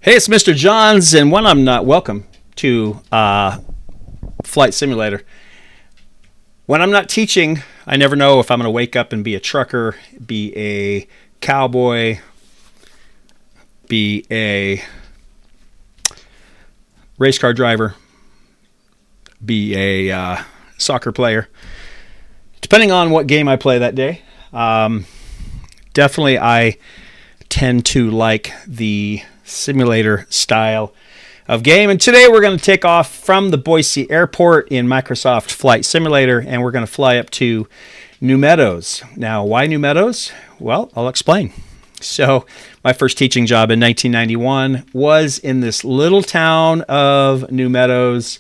Hey, it's Mr. Johns, and when I'm not welcome to Flight Simulator. When I'm not teaching, I never know if I'm going to wake up and be a trucker, be a cowboy, be a race car driver, be a soccer player, depending on what game I play that day. Definitely, I tend to like the simulator style of game. And today we're going to take off from the Boise airport in Microsoft Flight Simulator, and we're going to fly up to New Meadows. Now, why New Meadows? Well, I'll explain. So, my first teaching job in 1991 was in this little town of New Meadows,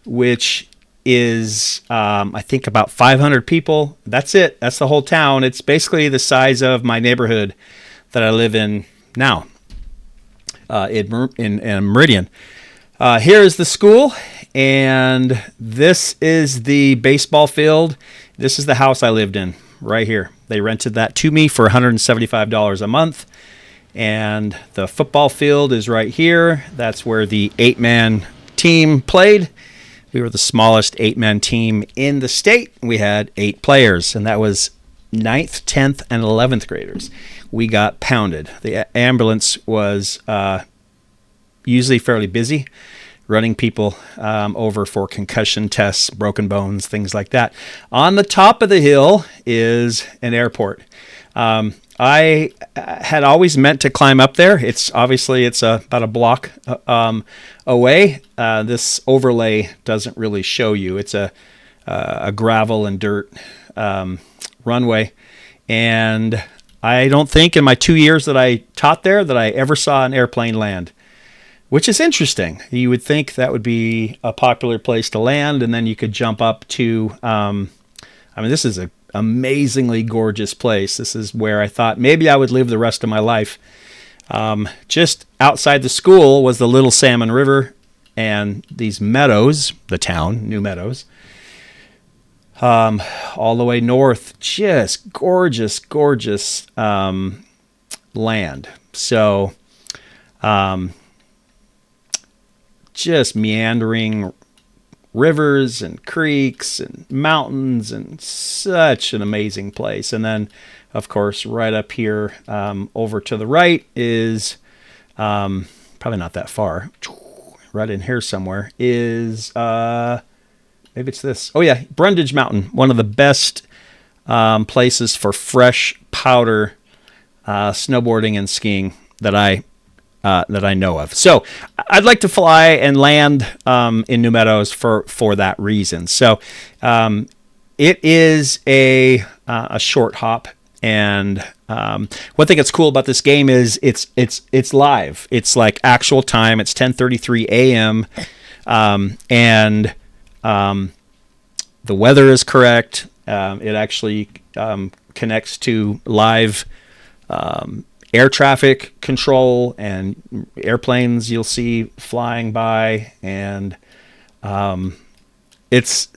which is, I think, about 500 people. That's it. That's the whole town. It's basically the size of my neighborhood that I live in now. In Meridian. Here is the school, and this is the baseball field. This is the house I lived in right here. They rented that to me for $175 a month, and the football field is right here. That's where the 8-man team played. We were the smallest 8-man team in the state. We had 8 players, and that was 9th, 10th, and 11th graders. We got pounded. The ambulance was usually fairly busy, running people over for concussion tests, broken bones, things like that. On the top of the hill is an airport. I had always meant to climb up there. It's about a block away. This overlay doesn't really show you. It's a gravel and dirt runway, and I don't think in my 2 years that I taught there that I ever saw an airplane land, which is interesting. You would think that would be a popular place to land, and then you could jump up to, this is an amazingly gorgeous place. This is where I thought maybe I would live the rest of my life. Just outside the school was the Little Salmon River and these meadows, the town, New Meadows. All the way north, just gorgeous, gorgeous land. So, just meandering rivers and creeks and mountains, and such an amazing place. And then, of course, right up here over to the right is, probably not that far, right in here somewhere, is... maybe it's this. Oh, yeah, Brundage Mountain, one of the best places for fresh powder snowboarding and skiing that I know of. So I'd like to fly and land in New Meadows for that reason. So it is a short hop, and one thing that's cool about this game is it's live. It's like actual time. It's 10:33 a.m. And the weather is correct. It actually connects to live air traffic control and airplanes you'll see flying by, and it's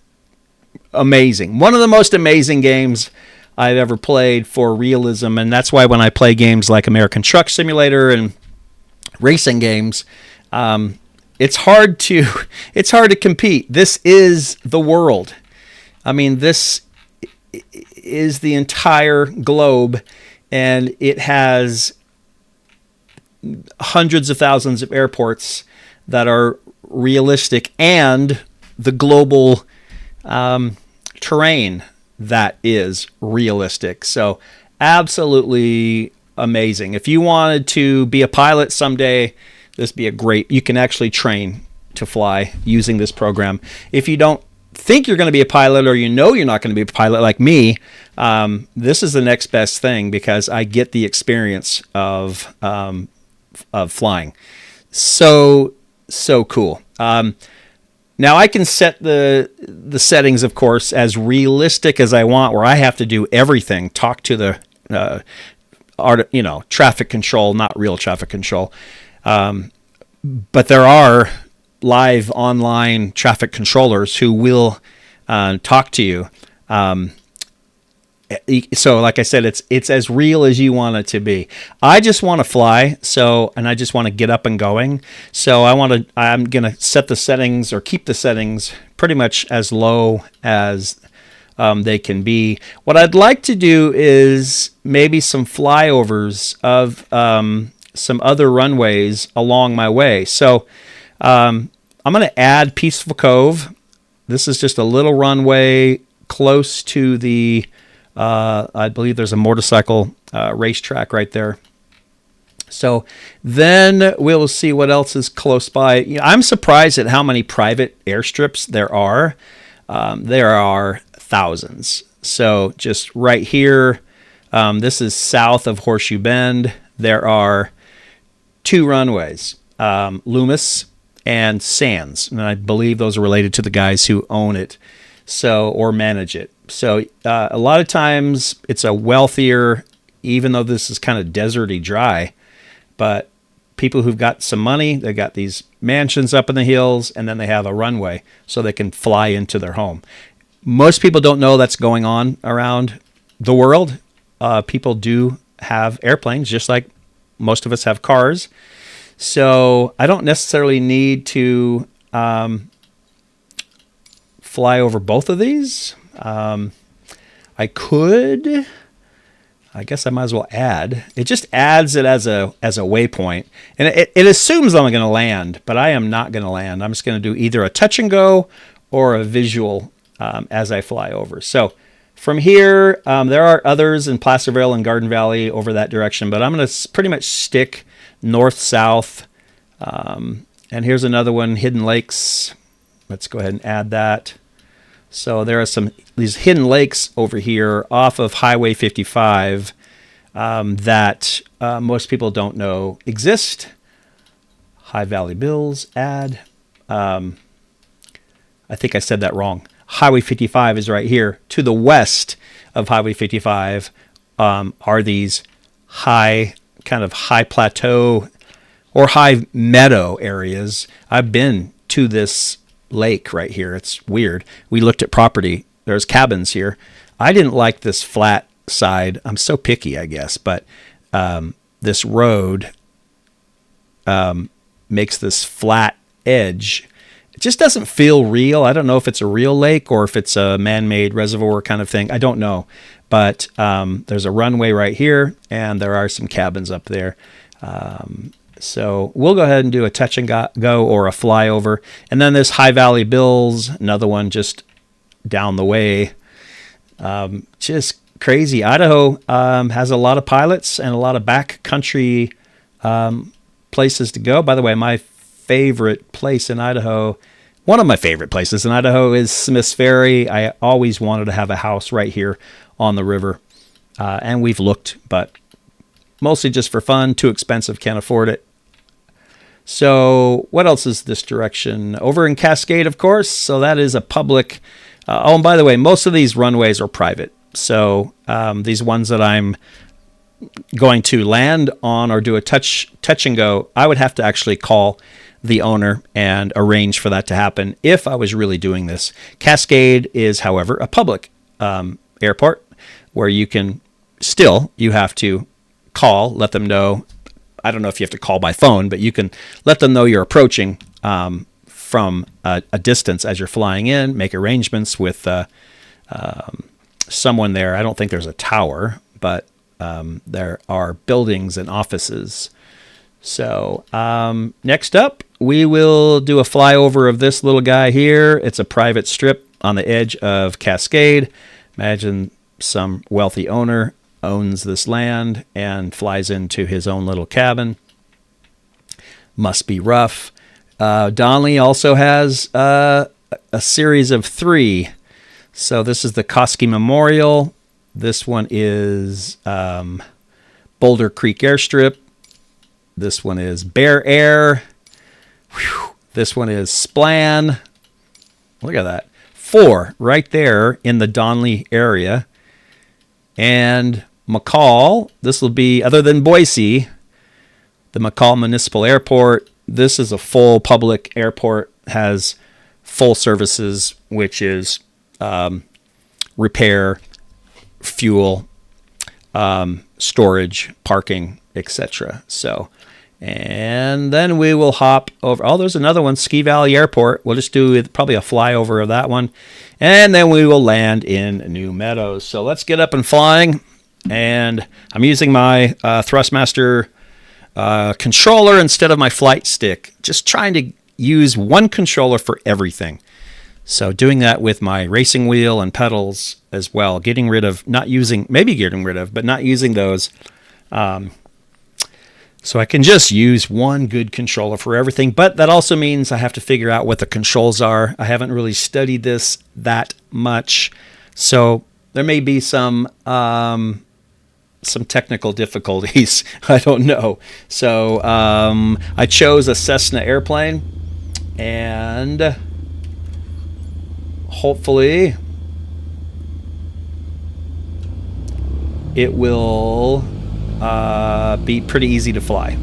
amazing. One of the most amazing games I've ever played for realism, and that's why when I play games like American Truck Simulator and racing games, it's hard to compete. This is the world. I mean, this is the entire globe, and it has hundreds of thousands of airports that are realistic, and the global terrain that is realistic. So absolutely amazing. If you wanted to be a pilot someday, this be a great, you can actually train to fly using this program. If you don't think you're going to be a pilot, or you're not going to be a pilot like me, this is the next best thing, because I get the experience of flying. So cool. Now I can set the settings, of course, as realistic as I want, where I have to do everything, talk to the traffic control, not real traffic control. But there are live online traffic controllers who will talk to you. So like I said, it's as real as you want it to be. I just want to fly, and I just want to get up and going. So I'm going to set the settings or keep the settings pretty much as low as they can be. What I'd like to do is maybe some flyovers of some other runways along my way. So I'm going to add Peaceful Cove. This is just a little runway close to the, I believe there's a motorcycle racetrack right there. So then we'll see what else is close by. I'm surprised at how many private airstrips there are. There are thousands. So just right here, this is south of Horseshoe Bend. There are 2 runways, Loomis and Sands, and I believe those are related to the guys who own it, or manage it. So a lot of times it's a wealthier, even though this is kind of deserty dry, but people who've got some money, they've got these mansions up in the hills, and then they have a runway so they can fly into their home. Most people don't know that's going on around the world. People do have airplanes, just like most of us have cars. So I don't necessarily need to fly over both of these. I could. I guess I might as well add. It just adds it as a waypoint, and it assumes I'm going to land, but I am not going to land. I'm just going to do either a touch and go or a visual as I fly over. So from here, there are others in Placerville and Garden Valley over that direction, but I'm going to pretty much stick north-south. And here's another one, Hidden Lakes. Let's go ahead and add that. So there are these hidden lakes over here off of Highway 55 that most people don't know exist. High Valley Bills, add. I think I said that wrong. Highway 55 is right here. To the west of Highway 55 are these high plateau or high meadow areas. I've been to this lake right here. It's weird. We looked at property. There's cabins here. I didn't like this flat side. I'm so picky, I guess, but this road makes this flat edge. It just doesn't feel real. I don't know if it's a real lake or if it's a man-made reservoir kind of thing. I don't know. But there's a runway right here, and there are some cabins up there. So we'll go ahead and do a touch and go or a flyover. And then this High Valley Bills, another one just down the way. Just crazy. Idaho has a lot of pilots and a lot of backcountry places to go. By the way, my favorite place in Idaho, one of my favorite places in Idaho is Smith's Ferry. I always wanted to have a house right here on the river. And we've looked, but mostly just for fun, too expensive, can't afford it. So what else is this direction? Over in Cascade, of course. So that is a public. And by the way, most of these runways are private. So these ones that I'm going to land on or do a touch and go, I would have to actually call the owner and arrange for that to happen if I was really doing this. Cascade is, however, a public airport where you have to call, let them know. I don't know if you have to call by phone, but you can let them know you're approaching from a distance as you're flying in, make arrangements with someone there. I don't think there's a tower, but there are buildings and offices. So next up, we will do a flyover of this little guy here. It's a private strip on the edge of Cascade. Imagine some wealthy owner owns this land and flies into his own little cabin. Must be rough. Donley also has a series of 3. So this is the Koski Memorial. This one is Boulder Creek Airstrip. This one is Bear Air. Whew. This one is Splan. Look at that. 4 right there in the Donley area. And McCall, this will be, other than Boise, the McCall Municipal Airport. This is a full public airport, has full services, which is repair, fuel, storage, parking, etc. So, and then we will hop over. Oh, there's another one, Ski Valley Airport. We'll just do probably a flyover of that one. And then we will land in New Meadows. So let's get up and flying. And I'm using my Thrustmaster controller instead of my flight stick. Just trying to use one controller for everything. So doing that with my racing wheel and pedals as well. But not using those. So I can just use one good controller for everything. But that also means I have to figure out what the controls are. I haven't really studied this that much. So there may be some technical difficulties. I don't know. So I chose a Cessna airplane, and hopefully it will be pretty easy to fly.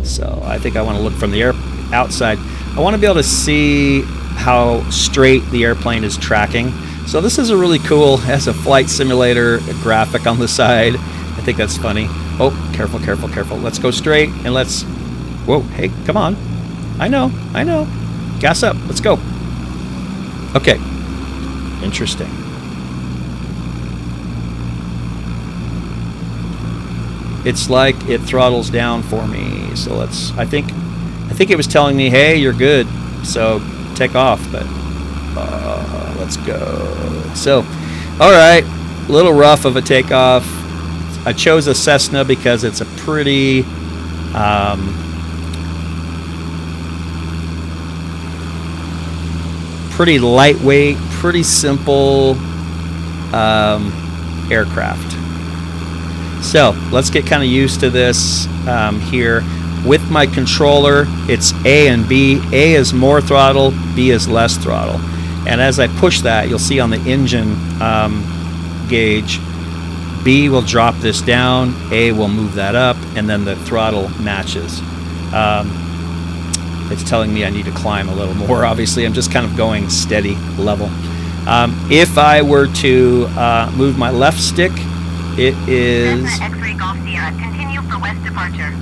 So I think I want to look from the outside. I want to be able to see how straight the airplane is tracking. So this is a really cool, has a flight simulator graphic on the side. I think that's funny. Oh, careful, careful, careful. Let's go straight and let's... Whoa, hey, come on. I know. Gas up, let's go. Okay, interesting. It's like it throttles down for me. So I think it was telling me, hey, you're good. So take off, but let's go. So, all right, a little rough of a takeoff. I chose a Cessna because it's a pretty lightweight, pretty simple aircraft. So let's get kind of used to this here. With my controller, it's A and B. A is more throttle, B is less throttle. And as I push that, you'll see on the engine gauge, B will drop this down, A will move that up, and then the throttle matches. It's telling me I need to climb a little more. Obviously, I'm just kind of going steady level. If I were to move my left stick, it is... X-ray Golf Sierra, continue for west departure.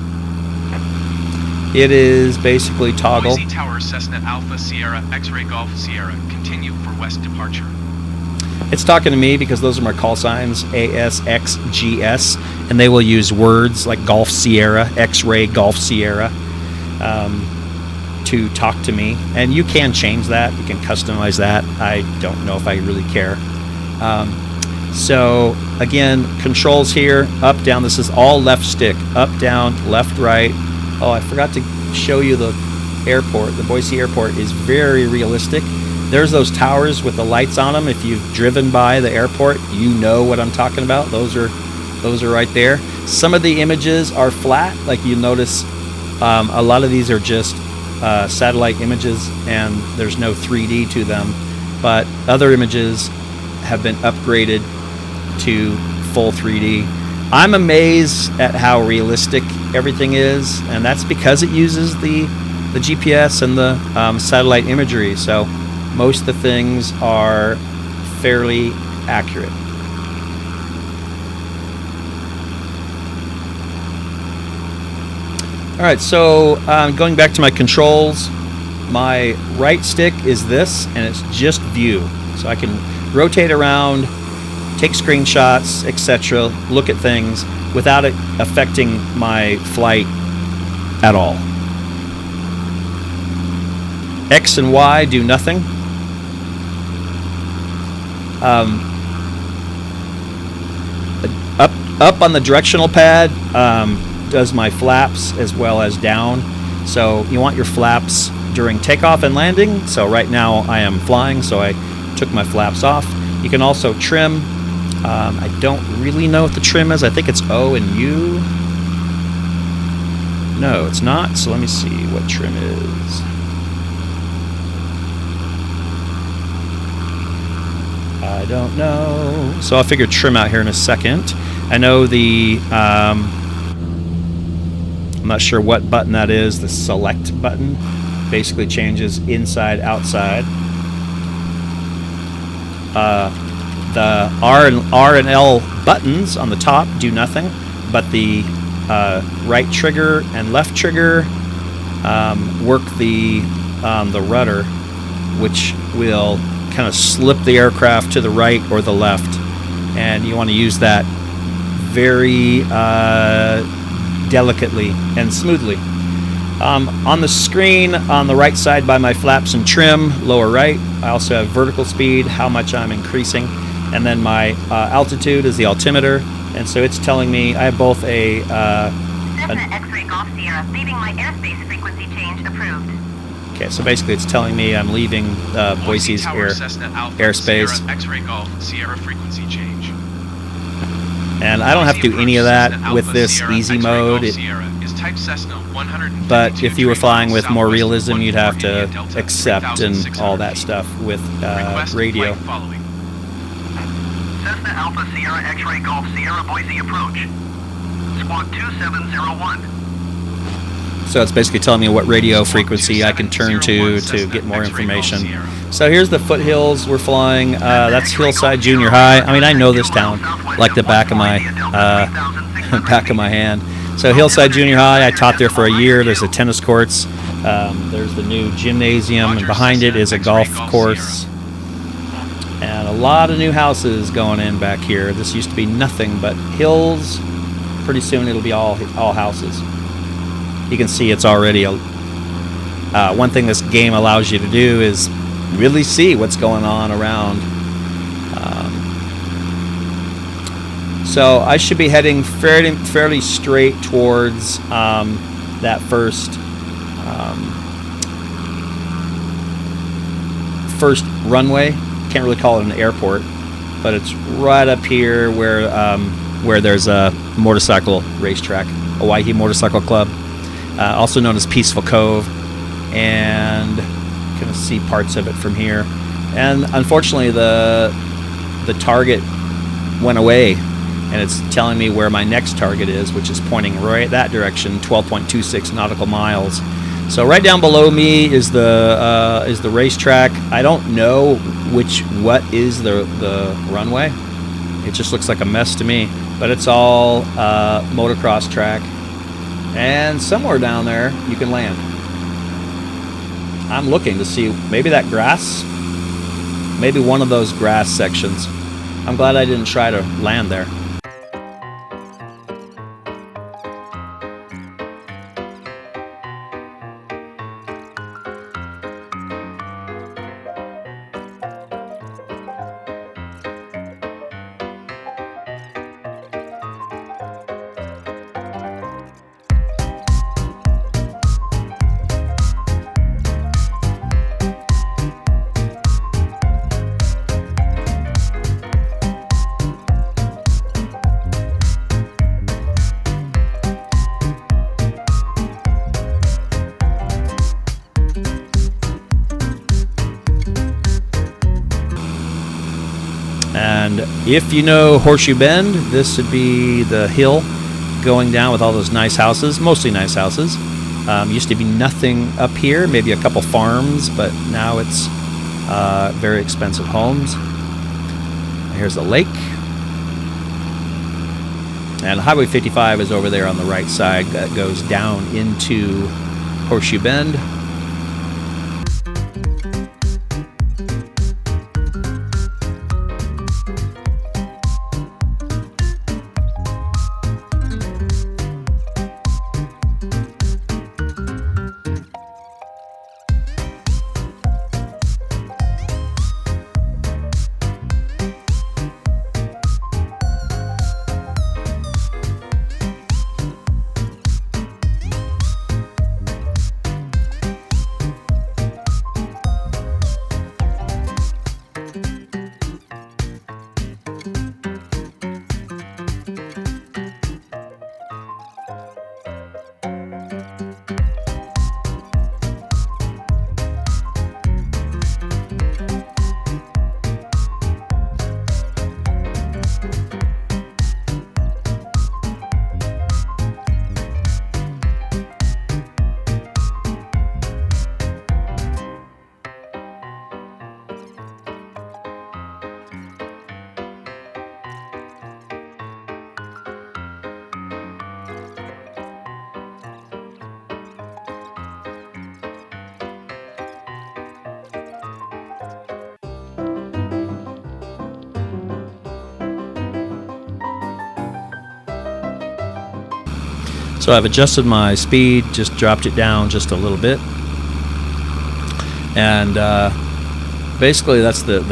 It is basically toggle. Boise Tower, Cessna Alpha Sierra, X-ray Golf Sierra, continue for west departure. It's talking to me because those are my call signs, ASXGS, and they will use words like Golf Sierra, X-ray Golf Sierra, to talk to me. And you can change that. You can customize that. I don't know if I really care. So again, controls here, up, down. This is all left stick, up, down, left, right. Oh, I forgot to show you the airport. The Boise airport is very realistic. There's those towers with the lights on them. If you've driven by the airport, you know what I'm talking about. Those are right there. Some of the images are flat, like you notice. A lot of these are just satellite images, and there's no 3D to them. But other images have been upgraded to full 3D. I'm amazed at how realistic everything is, and that's because it uses the GPS and the satellite imagery. So most of the things are fairly accurate. All right, so going back to my controls, my right stick is this, and it's just view. So I can rotate around, take screenshots, etc., look at things without it affecting my flight at all. X and Y do nothing. Up on the directional pad does my flaps as well as down. So you want your flaps during takeoff and landing. So right now I am flying, so I took my flaps off. You can also trim. I don't really know what the trim is. I think it's O and U. No, it's not. So let me see what trim is. I don't know. So I'll figure trim out here in a second. I know the... I'm not sure what button that is. The select button basically changes inside, outside. The R and L buttons on the top do nothing, but the right trigger and left trigger work the rudder, which will kind of slip the aircraft to the right or the left, and you want to use that very delicately and smoothly. On the screen on the right side by my flaps and trim, lower right, I also have vertical speed, how much I'm increasing, and then my altitude is the altimeter, and so it's telling me I have both a X-ray Golf Sierra, leaving my airspace frequency change approved. Okay, so basically it's telling me I'm leaving Boise's airspace. Sierra X-ray Golf Sierra frequency change. And I don't have to do any of that with this easy mode. But if you were flying with more realism, you'd have to accept and all that stuff with radio. Cessna Alpha Sierra X-ray Golf Sierra Boise approach. Squawk 2701. So it's basically telling me what radio frequency I can turn to get more information. So here's the foothills we're flying. That's Hillside Junior High. I mean, I know this town like the back of my hand. So Hillside Junior High, I taught there for a year. There's the tennis courts. There's the new gymnasium, and behind it is a golf course. And a lot of new houses going in back here. This used to be nothing but hills. Pretty soon it'll be all houses. You can see it's already one thing this game allows you to do is really see what's going on around. So I should be heading fairly straight towards that first runway. Can't really call it an airport, but it's right up here where there's a motorcycle racetrack, Hawaii Motorcycle Club, also known as Peaceful Cove, and you can see parts of it from here. And unfortunately, the target went away, and it's telling me where my next target is, which is pointing right that direction, 12.26 nautical miles. So right down below me is the racetrack. I don't know what is the runway. It just looks like a mess to me, but it's all motocross track. And somewhere down there you can land. I'm looking to see maybe that grass, maybe one of those grass sections. I'm glad I didn't try to land there. And if you know Horseshoe Bend, this would be the hill going down with all those nice houses, mostly nice houses. Used to be nothing up here, maybe a couple farms, but now it's very expensive homes. Here's the lake. And Highway 55 is over there on the right side that goes down into Horseshoe Bend. So I've adjusted my speed, just dropped it down just a little bit. And basically that's the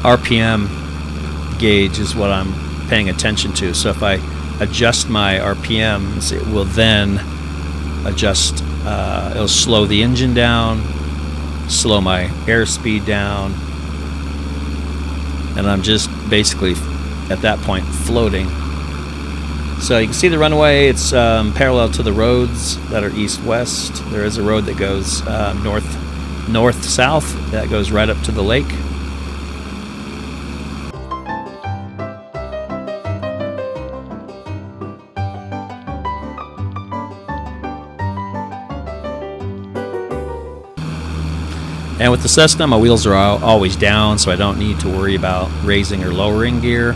RPM gauge is what I'm paying attention to. So if I adjust my RPMs, it will then adjust, it'll slow the engine down, slow my airspeed down, and I'm just basically at that point floating. So you can see the runway, it's parallel to the roads that are east-west. There is a road that goes north-south that goes right up to the lake. And with the Cessna, my wheels are always down, so I don't need to worry about raising or lowering gear.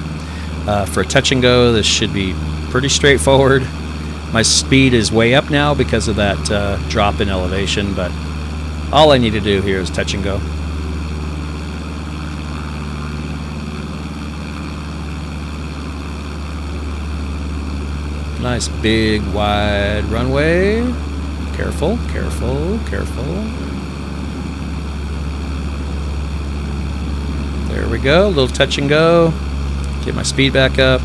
For a touch and go, this should be pretty straightforward. My speed is way up now because of that drop in elevation, but all I need to do here is touch and go. Nice big wide runway. Careful, careful, careful. There we go, a little touch and go. Get my speed back up.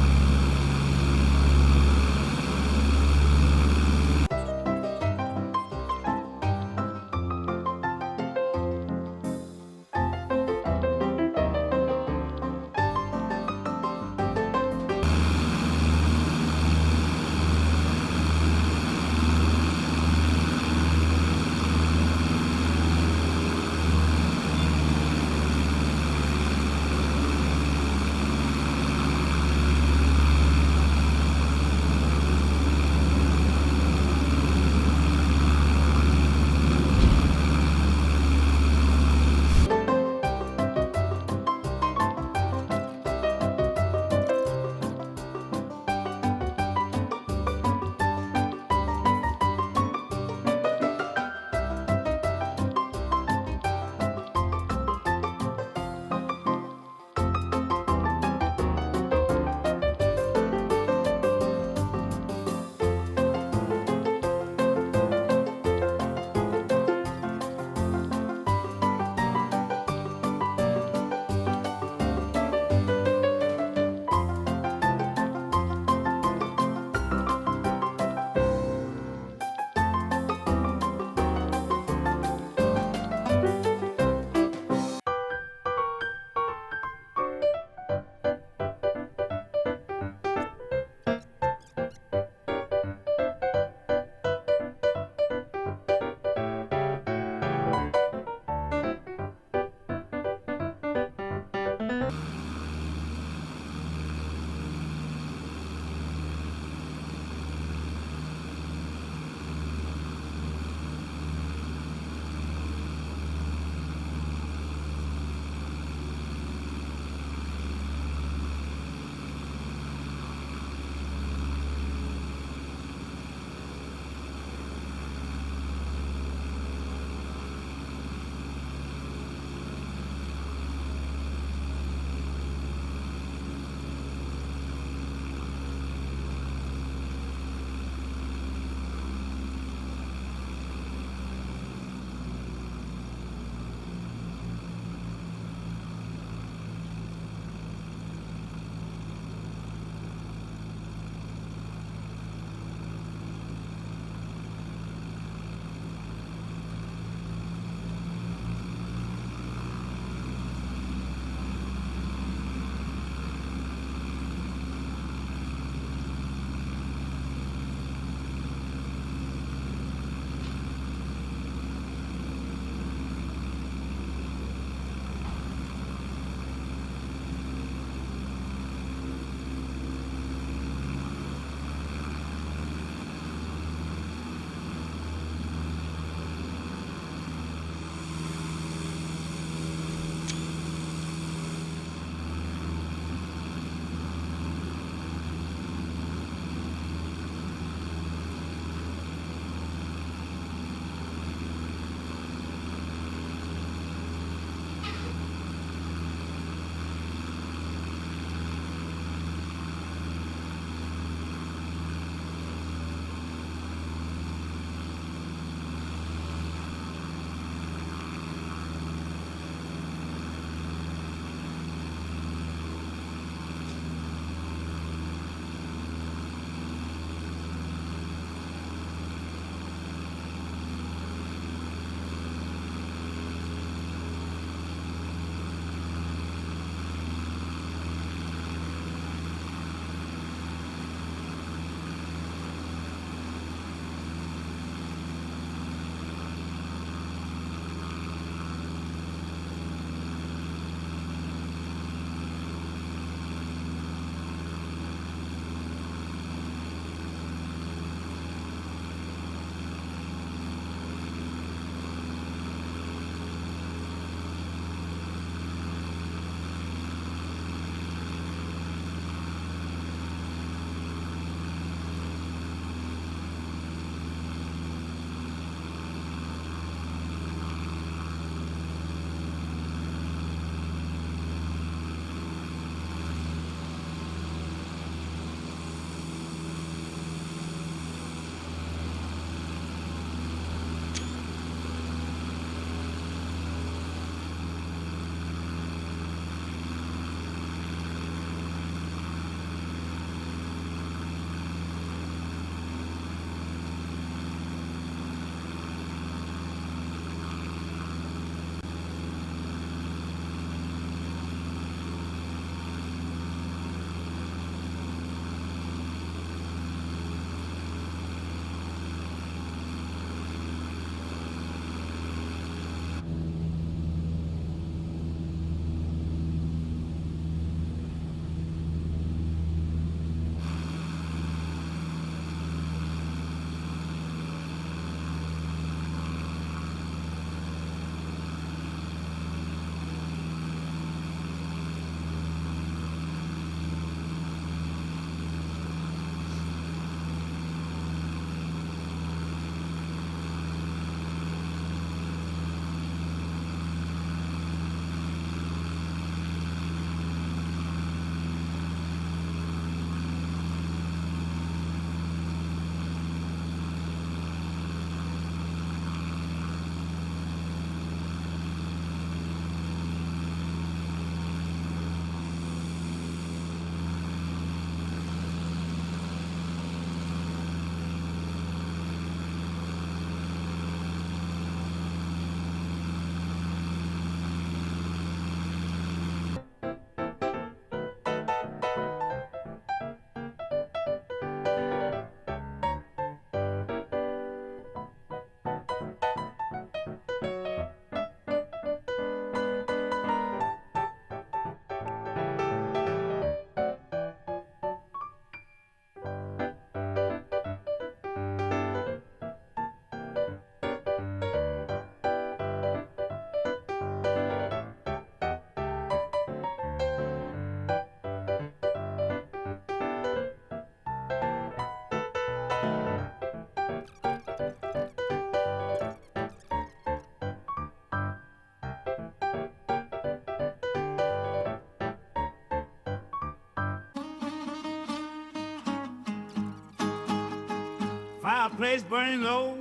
Fireplace burning low.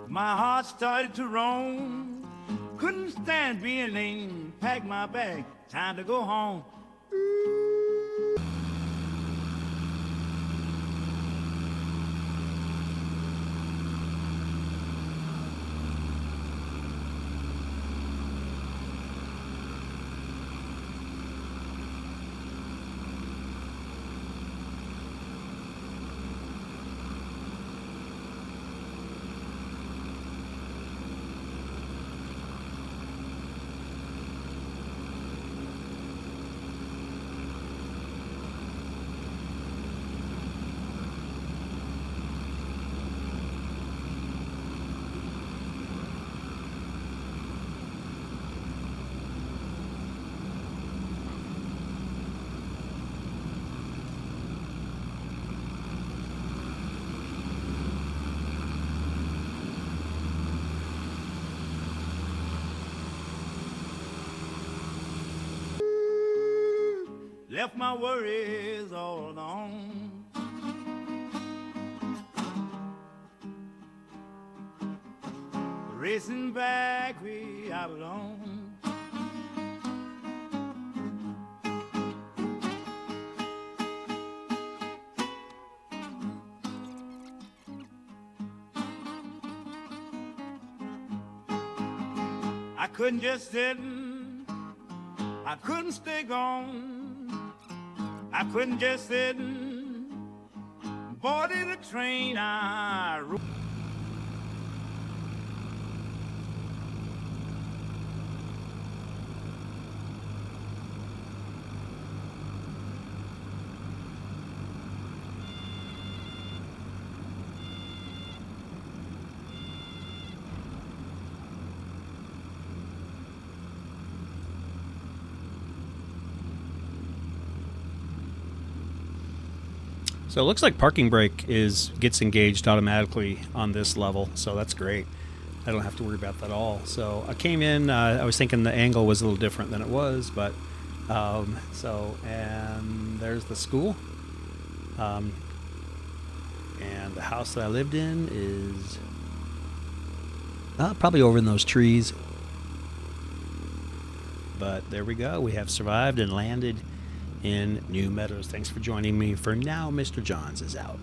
My heart started to roam. Couldn't stand being lame. Packed my bag, time to go home. Left my worries all alone. Racing back where I belong. I couldn't just sit, I couldn't stay gone. I couldn't just sit and boarded a train. So it looks like parking brake gets engaged automatically on this level, so that's great. I don't have to worry about that at all. So I came in, I was thinking the angle was a little different than it was, but and there's the school. And the house that I lived in is probably over in those trees. But there we go. We have survived and landed in New Meadows. Thanks for joining me. For now, Mr. Johns is out.